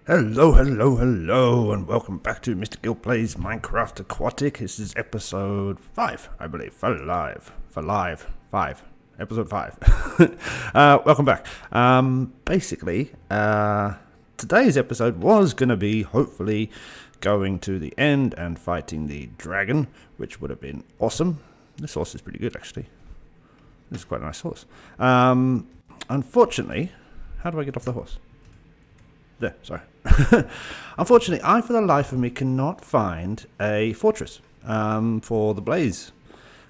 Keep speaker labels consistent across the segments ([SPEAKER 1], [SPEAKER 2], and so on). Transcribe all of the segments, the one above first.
[SPEAKER 1] Hello, and welcome back to Mr. Gill Plays Minecraft Aquatic. This is episode 5, I believe. Episode 5. Welcome back. Today's episode was going to be, hopefully, going to the end and fighting the dragon, which would have been awesome. This horse is pretty good, actually. This is quite a nice horse. Unfortunately, how do I get off the horse? There, sorry. Unfortunately, I, for the life of me, cannot find a fortress for the blaze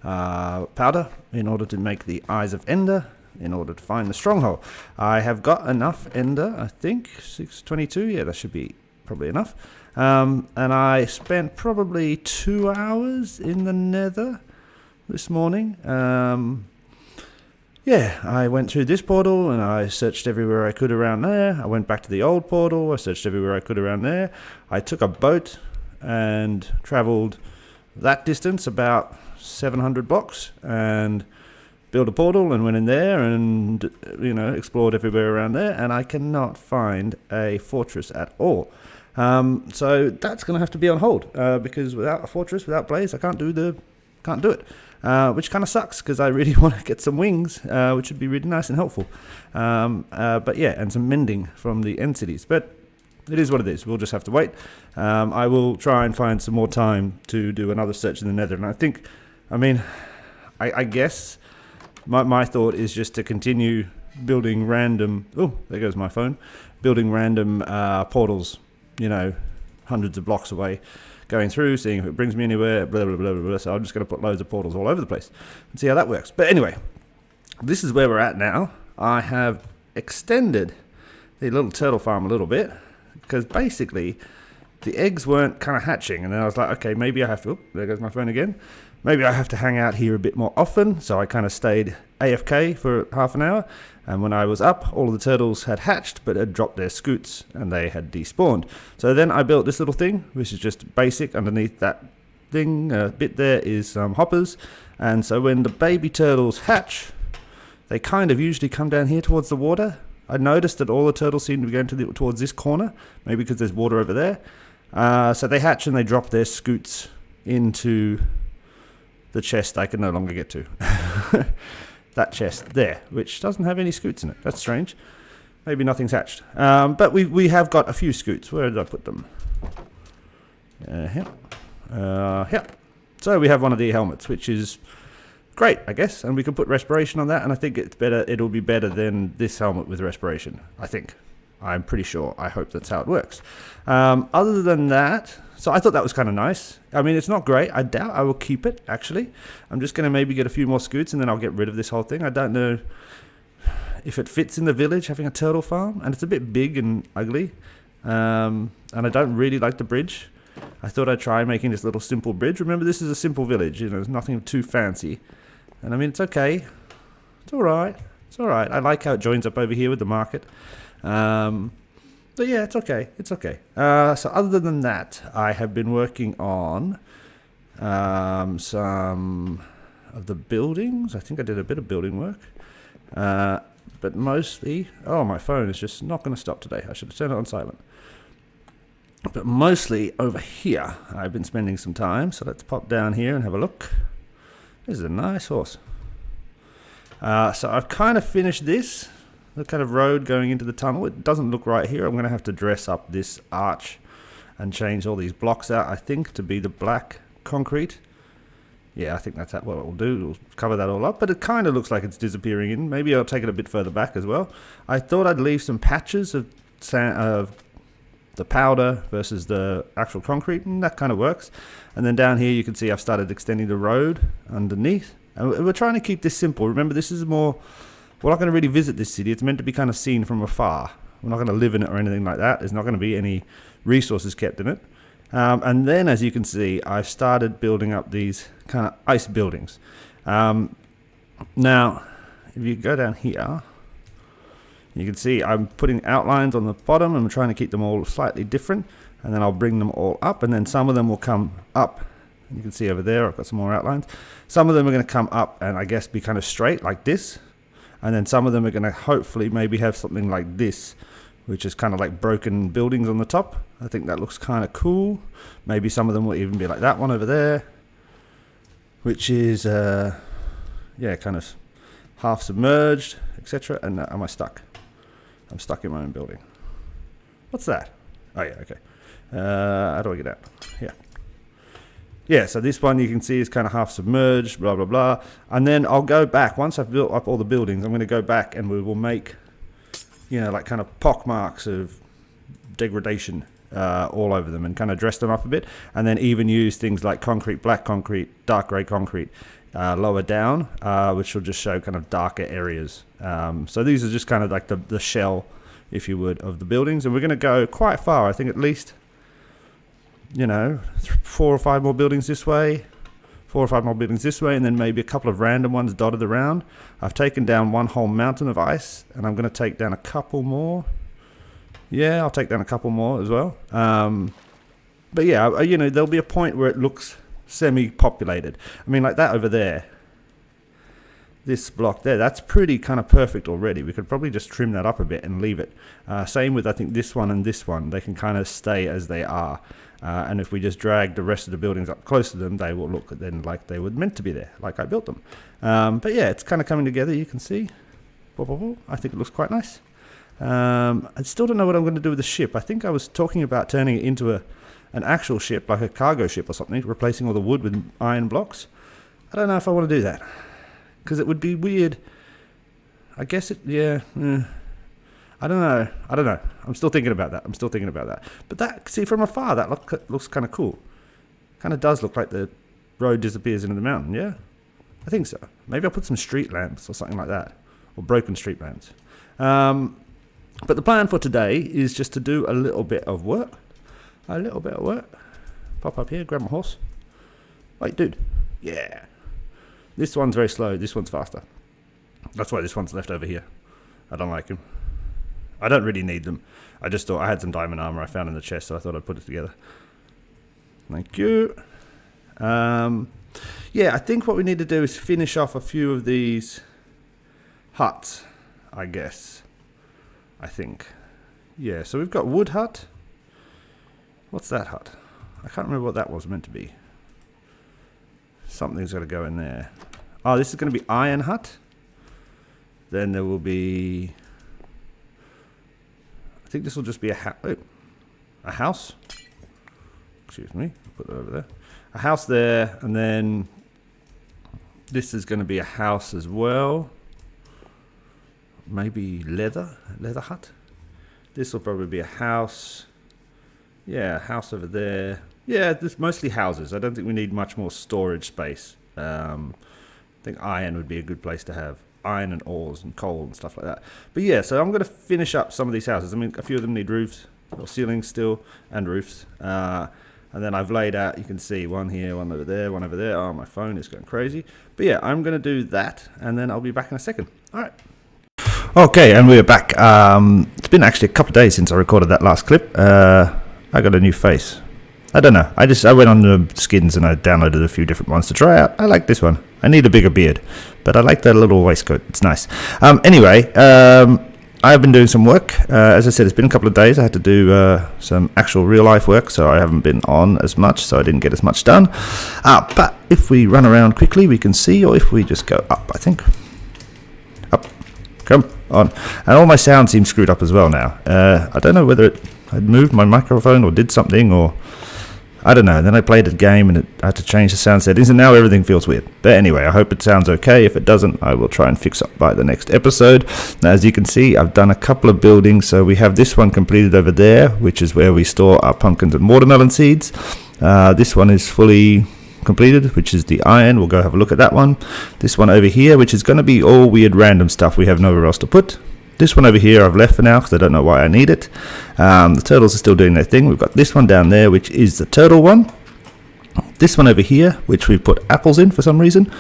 [SPEAKER 1] powder in order to make the Eyes of Ender, in order to find the stronghold. I have got enough Ender, I think, 622, yeah, that should be probably enough. And I spent probably 2 hours in the nether this morning. Yeah, I went through this portal and I searched everywhere I could around there. I went back to the old portal. I searched everywhere I could around there. I took a boat and traveled that distance, about 700 blocks, and built a portal and went in there and, explored everywhere around there. And I cannot find a fortress at all. So that's going to have to be on hold because without a fortress, without blaze, I can't do it. Which kind of sucks because I really want to get some wings, which would be really nice and helpful. But yeah, and some mending from the end cities. But it is what it is. We'll just have to wait. I will try and find some more time to do another search in the nether. And I guess my thought is just to continue building random... Oh, there goes my phone. Building random portals, hundreds of blocks away. Going through, seeing if it brings me anywhere, blah, blah, blah, blah, blah. So I'm just going to put loads of portals all over the place and see how that works. But anyway, this is where we're at now. I have extended the little turtle farm a little bit because basically the eggs weren't kind of hatching. And then I was like, okay, maybe I have to, there goes my phone again. Maybe I have to hang out here a bit more often. So I kind of stayed AFK for half an hour. And when I was up, all of the turtles had hatched, but had dropped their scoots, and they had despawned. So then I built this little thing, which is just basic. Underneath that thing, bit there is some hoppers. And so when the baby turtles hatch, they kind of usually come down here towards the water. I noticed that all the turtles seem to be going towards this corner, maybe because there's water over there. So they hatch and they drop their scoots into the chest I can no longer get to. That chest there, which doesn't have any scoots in it. That's strange. Maybe nothing's hatched. But we have got a few scoots. Where did I put them? Here. Here. So we have one of the helmets, which is great, I guess. And we can put respiration on that. And I think it's better. It'll be better than this helmet with respiration. I think. I'm pretty sure. I hope that's how it works. Other than that, so I thought that was kind of nice. I mean, it's not great. I doubt I will keep it, actually. I'm just going to maybe get a few more scoots and then I'll get rid of this whole thing. I don't know if it fits in the village, having a turtle farm. And it's a bit big and ugly. And I don't really like the bridge. I thought I'd try making this little simple bridge. Remember, this is a simple village. There's nothing too fancy. And I mean, it's okay. It's all right. It's all right. I like how it joins up over here with the market. But yeah, it's okay. It's okay. So other than that, I have been working on some of the buildings. I think I did a bit of building work. But mostly... Oh, my phone is just not going to stop today. I should have turned it on silent. But mostly over here, I've been spending some time. So let's pop down here and have a look. This is a nice horse. So I've kind of finished this. The kind of road going into the tunnel. It doesn't look right here. I'm going to have to dress up this arch and change all these blocks out, I think, to be the black concrete. Yeah, I think that's what it will do. We'll cover that all up. But it kind of looks like it's disappearing in. Maybe I'll take it a bit further back as well. I thought I'd leave some patches of the powder versus the actual concrete, and that kind of works. And then down here you can see I've started extending the road underneath. And we're trying to keep this simple. Remember, this is more... We're not going to really visit this city. It's meant to be kind of seen from afar. We're not going to live in it or anything like that. There's not going to be any resources kept in it. And then, as you can see, I've started building up these kind of ice buildings. Now, if you go down here, you can see I'm putting outlines on the bottom and I'm trying to keep them all slightly different. And then I'll bring them all up, and then some of them will come up. You can see over there, I've got some more outlines. Some of them are going to come up and I guess be kind of straight like this. And then some of them are going to hopefully maybe have something like this which is kind of like broken buildings on the top. I think that looks kind of cool. Maybe some of them will even be like that one over there, which is yeah, kind of half submerged, etc. And am I stuck? I'm stuck in my own building. What's that? Oh yeah, okay. How do I get out? Yeah. Yeah, so this one you can see is kind of half submerged, blah, blah, blah. And then I'll go back. Once I've built up all the buildings, I'm going to go back and we will make, you know, like kind of pock marks of degradation all over them and kind of dress them up a bit. And then even use things like concrete, black concrete, dark grey concrete lower down, which will just show kind of darker areas. So these are just kind of like the shell, if you would, of the buildings. And we're going to go quite far, I think at least, you know, 4 or 5 more buildings this way, 4 or 5 more buildings this way, and then maybe a couple of random ones dotted around. I've taken down one whole mountain of ice, and I'm going to take down a couple more. Yeah, I'll take down a couple more as well. But yeah, you know, there'll be a point where it looks semi-populated. I mean, like that over there. This block there, that's pretty kind of perfect already. We could probably just trim that up a bit and leave it. Same with, I think, this one and this one. They can kind of stay as they are. And if we just drag the rest of the buildings up close to them, they will look then like they were meant to be there, like I built them. But yeah, it's kind of coming together, you can see. I think it looks quite nice. I still don't know what I'm going to do with the ship. I think I was talking about turning it into an actual ship, like a cargo ship or something, replacing all the wood with iron blocks. I don't know if I want to do that, because it would be weird. I guess it, yeah. I don't know. I'm still thinking about that. But that, see, from afar, that looks kind of cool. Kind of does look like the road disappears into the mountain, yeah? I think so. Maybe I'll put some street lamps or something like that. Or broken street lamps. But the plan for today is just to do a little bit of work. Pop up here, grab my horse. Wait, dude. Yeah. This one's very slow. This one's faster. That's why this one's left over here. I don't like him. I don't really need them. I just thought I had some diamond armor I found in the chest, so I thought I'd put it together. Thank you. Yeah, I think what we need to do is finish off a few of these huts, I guess. I think. Yeah, so we've got wood hut. What's that hut? I can't remember what that was meant to be. Something's got to go in there. Oh, this is going to be iron hut. Then there will be... I think this will just be a house. Excuse me. Put that over there. A house there, and then this is going to be a house as well. Maybe leather hut. This will probably be a house. Yeah, a house over there. Yeah, there's mostly houses. I don't think we need much more storage space. I think iron would be a good place to have. Iron and ores and coal and stuff like that. But yeah, so I'm going to finish up some of these houses. I mean, a few of them need roofs, or ceilings still, and roofs. And then I've laid out, you can see, one here, one over there, one over there. Oh, my phone is going crazy. But yeah, I'm going to do that, and then I'll be back in a second. All right. Okay, and we're back. It's been actually a couple of days since I recorded that last clip. I got a new face. I don't know. I went on the skins and I downloaded a few different ones to try out. I like this one. I need a bigger beard, but I like that little waistcoat. It's nice. Anyway, I've been doing some work. As I said, it's been a couple of days. I had to do some actual real life work, so I haven't been on as much, so I didn't get as much done. But if we run around quickly, we can see, or if we just go up, I think. Up. Come on. And all my sound seems screwed up as well now. I don't know whether I'd moved my microphone or did something, or I don't know. Then I played a game and I had to change the sound settings, and now everything feels weird. But anyway, I hope it sounds okay. If it doesn't, I will try and fix up by the next episode. Now, as you can see, I've done a couple of buildings. So we have this one completed over there, which is where we store our pumpkins and watermelon seeds. This one is fully completed, which is the iron. We'll go have a look at that one. This one over here, which is going to be all weird random stuff we have nowhere else to put. This one over here I've left for now because I don't know why I need it. The turtles are still doing their thing. We've got this one down there, which is the turtle one. This one over here, which we've put apples in for some reason.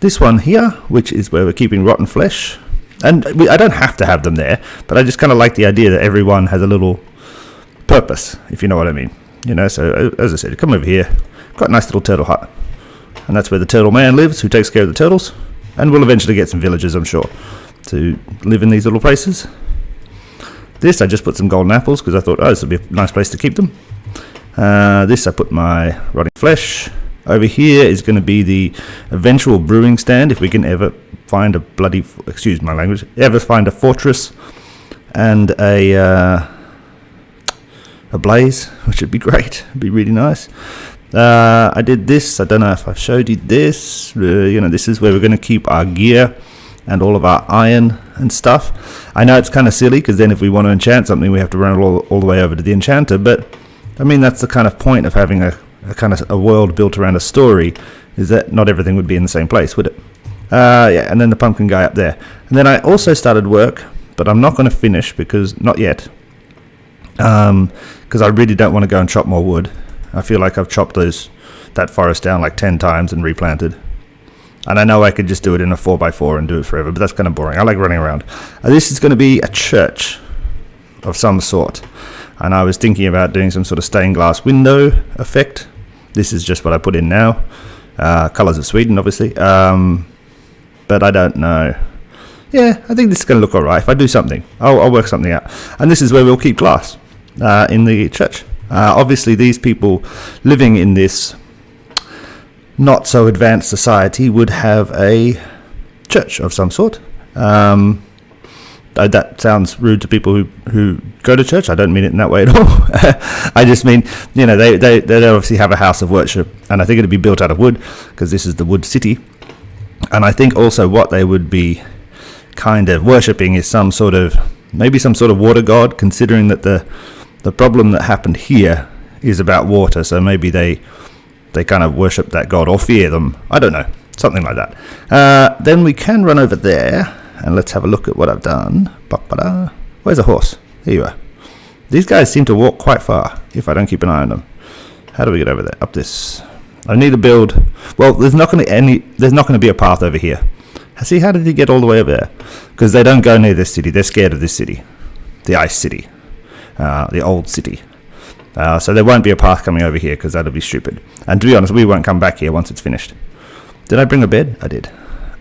[SPEAKER 1] This one here, which is where we're keeping rotten flesh. And I don't have to have them there, but I just kind of like the idea that everyone has a little purpose, if you know what I mean. You know, so as I said, come over here. Got a nice little turtle hut. And that's where the turtle man lives, who takes care of the turtles. And we'll eventually get some villagers, I'm sure, to live in these little places. This, I just put some golden apples because I thought, oh, this would be a nice place to keep them. This, I put my rotting flesh. Over here is going to be the eventual brewing stand, if we can ever find a bloody, excuse my language, ever find a fortress and a blaze, which would be great. It'd be really nice. I did this. I don't know if I've showed you this. This is where we're going to keep our gear and all of our iron and stuff. I know it's kind of silly because then if we want to enchant something, we have to run all the way over to the enchanter. But I mean, that's the kind of point of having a kind of a world built around a story, is that not everything would be in the same place, would it? Yeah, and then the pumpkin guy up there. And then I also started work, but I'm not going to finish because not yet. Because I really don't want to go and chop more wood. I feel like I've chopped that forest down like 10 times and replanted. And I know I could just do it in a 4x4 and do it forever, but that's kind of boring. I like running around. This is going to be a church of some sort. And I was thinking about doing some sort of stained glass window effect. This is just what I put in now. Colours of Sweden, obviously. But I don't know. Yeah, I think this is going to look alright. If I do something, I'll work something out. And this is where we'll keep glass in the church. Obviously, these people living in this not so advanced society would have a church of some sort. That sounds rude to people who go to church. I don't mean it in that way at all. I just mean, they obviously have a house of worship, and I think it'd be built out of wood because this is the wood city. And I think also what they would be kind of worshipping is maybe some sort of water god, considering that the problem that happened here is about water. So maybe they kind of worship that god or fear them. I don't know, something like that. Then we can run over there. And let's have a look at what I've done. Ba-ba-da. Where's a horse? Here you are. These guys seem to walk quite far if I don't keep an eye on them. How do we get over there? Up this. I need to build. Well, there's not going to be a path over here. See, how did he get all the way over there? Because they don't go near this city. They're scared of this city, the ice city, the old city. So there won't be a path coming over here because that'll be stupid. And to be honest, we won't come back here once it's finished. Did I bring a bed? I did.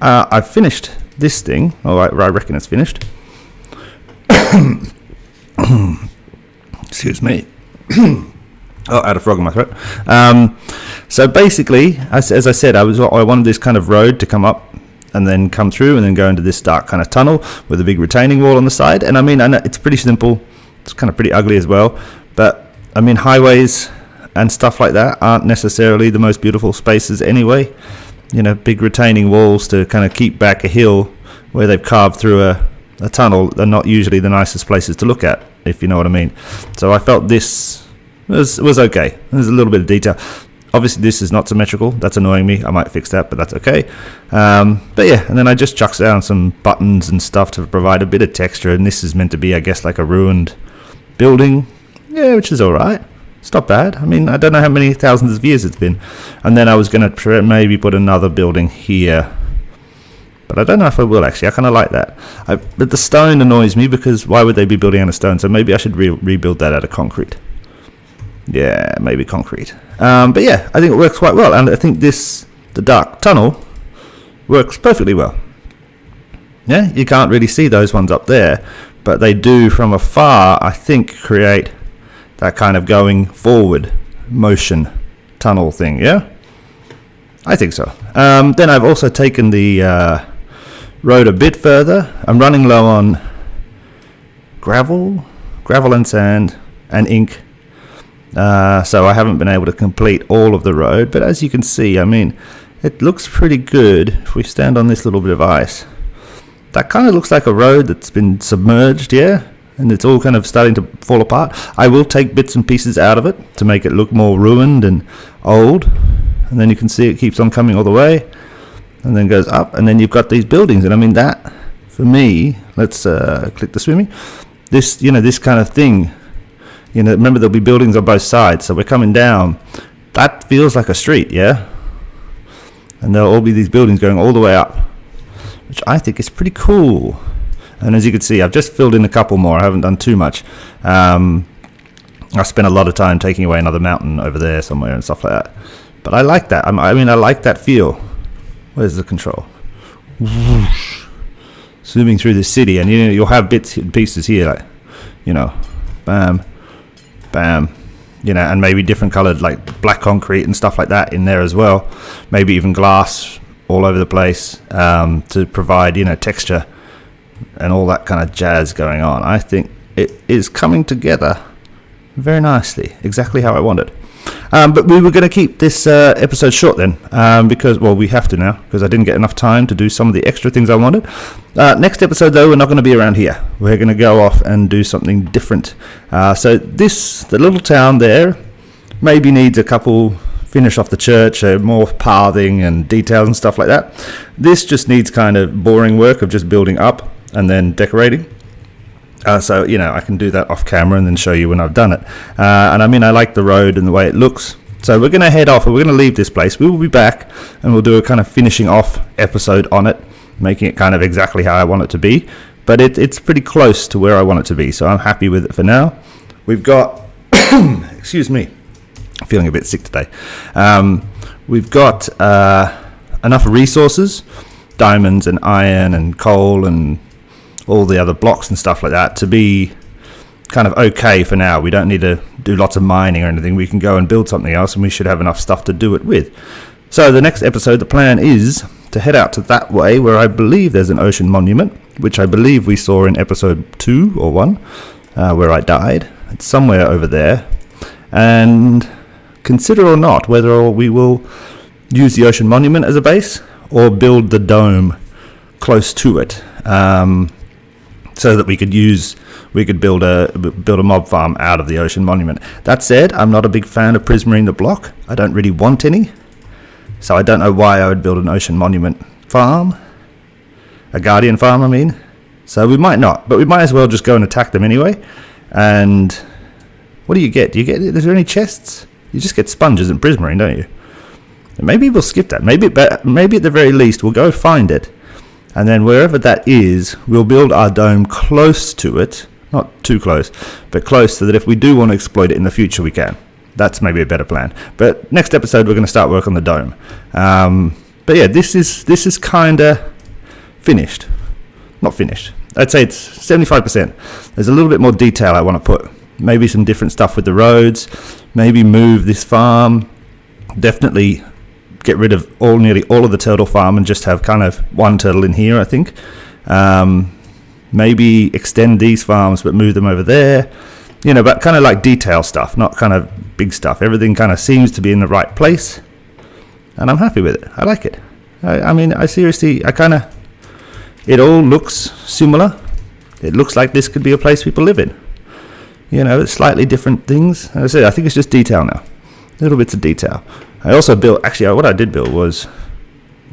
[SPEAKER 1] I've finished this thing. I reckon it's finished. Excuse me. I had a frog in my throat. So basically, as I said, I wanted this kind of road to come up and then come through and then go into this dark kind of tunnel with a big retaining wall on the side. And I mean, I know it's pretty simple. It's kind of pretty ugly as well. But I mean, highways and stuff like that aren't necessarily the most beautiful spaces anyway. Big retaining walls to kind of keep back a hill where they've carved through a tunnel are not usually the nicest places to look at, if you know what I mean. So I felt this was okay. There's a little bit of detail. Obviously, this is not symmetrical. That's annoying me. I might fix that, but that's okay. But yeah, and then I just chucked down some buttons and stuff to provide a bit of texture. And this is meant to be, I guess, like a ruined building. Yeah, which is all right. It's not bad. I mean, I don't know how many thousands of years it's been. And then I was going to maybe put another building here. But I don't know if I will, actually. I kind of like that. But the stone annoys me because why would they be building out of stone? So maybe I should rebuild that out of concrete. Yeah, maybe concrete. But yeah, I think it works quite well. And I think the dark tunnel works perfectly well. Yeah, you can't really see those ones up there. But they do, from afar, I think, create that kind of going forward motion tunnel thing, yeah? I think so. Then I've also taken the road a bit further. I'm running low on gravel and sand and ink. So I haven't been able to complete all of the road. But as you can see, I mean, it looks pretty good if we stand on this little bit of ice. That kind of looks like a road that's been submerged, yeah? And it's all kind of starting to fall apart. I will take bits and pieces out of it to make it look more ruined and old. And then you can see it keeps on coming all the way. And then goes up. And then you've got these buildings. And I mean, that, for me, let's click the swimming. This, this kind of thing. Remember there'll be buildings on both sides. So we're coming down. That feels like a street, yeah? And there'll all be these buildings going all the way up, which I think is pretty cool. And as you can see, I've just filled in a couple more. I haven't done too much. I spent a lot of time taking away another mountain over there somewhere and stuff like that. But I like that. I mean, I like that feel. Where's the control? Whoosh. Zooming through the city, and you'll have bits and pieces here. Like, you know, bam, bam, you know, and maybe different colored like black concrete and stuff like that in there as well. Maybe even glass all over the place to provide, you know, texture and all that kind of jazz going on. I think it is coming together very nicely, exactly how I wanted. But we were going to keep this episode short then, because, well, we have to now, because I didn't get enough time to do some of the extra things I wanted. Next episode, though, we're not going to be around here. We're going to go off and do something different. So the little town there, maybe needs a couple finish off the church, more pathing and details and stuff like that. This just needs kind of boring work of just building up and then decorating. So, you know, I can do that off camera and then show you when I've done it. And I mean, I like the road and the way it looks. So we're going to head off and we're going to leave this place. We will be back and we'll do a kind of finishing off episode on it, making it kind of exactly how I want it to be. But it's pretty close to where I want it to be. So I'm happy with it for now. We've got, excuse me, I'm feeling a bit sick today. We've got enough resources, diamonds and iron and coal and all the other blocks and stuff like that to be kind of okay for now. We don't need to do lots of mining or anything. We can go and build something else and we should have enough stuff to do it with. So the next episode, the plan is to head out to that way where I believe there's an ocean monument, which I believe we saw in episode 2 or 1, where I died. It's somewhere over there. And consider or not whether we will use the ocean monument as a base or build the dome close to it. So that we could build a mob farm out of the ocean monument. That said, I'm not a big fan of prismarine the block. I don't really want any, so I don't know why I would build an ocean monument farm, a guardian farm. I mean, so we might not, but we might as well just go and attack them anyway. And what do you get? Is there any chests? You just get sponges and prismarine, don't you? And maybe we'll skip that. Maybe at the very least we'll go find it. And then wherever that is, we'll build our dome close to it. Not too close, but close so that if we do want to exploit it in the future, we can. That's maybe a better plan. But next episode, we're going to start work on the dome. But yeah, this is kind of finished. Not finished. I'd say it's 75%. There's a little bit more detail I want to put. Maybe some different stuff with the roads. Maybe move this farm. Definitely get rid of nearly all of the turtle farm and just have kind of one turtle in here, I think. Maybe extend these farms but move them over there, you know, but kind of like detail stuff, not kind of big stuff. Everything kind of seems to be in the right place and I'm happy with it. I like it. I mean, it all looks similar. It looks like this could be a place people live in. You know, it's slightly different things. As I said, I think it's just detail now. Little bits of detail. I also built, actually, what I did build was,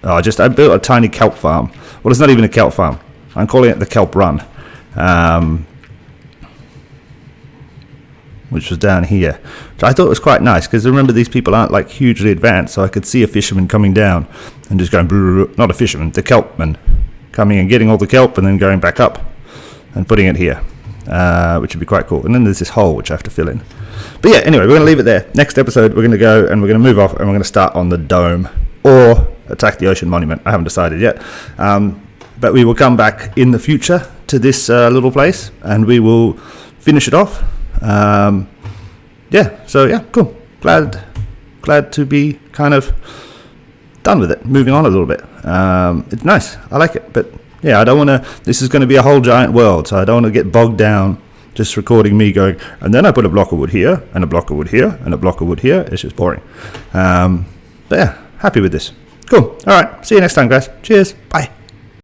[SPEAKER 1] I built a tiny kelp farm. Well, it's not even a kelp farm. I'm calling it the kelp run, which was down here. Which I thought was quite nice, because remember, these people aren't like hugely advanced, so I could see a fisherman coming down and just going, not a fisherman, the kelpman, coming and getting all the kelp and then going back up and putting it here, which would be quite cool. And then there's this hole which I have to fill in. But yeah, anyway, we're going to leave it there. Next episode, we're going to go and we're going to move off and we're going to start on the dome or attack the ocean monument. I haven't decided yet. But we will come back in the future to this little place and we will finish it off. Cool. Glad to be kind of done with it. Moving on a little bit. It's nice. I like it. But yeah, I don't want to. This is going to be a whole giant world, so I don't want to get bogged down just recording me going, and then I put a block of wood here, and a block of wood here, and a block of wood here. It's just boring. But yeah, happy with this. Cool. All right. See you next time, guys. Cheers. Bye.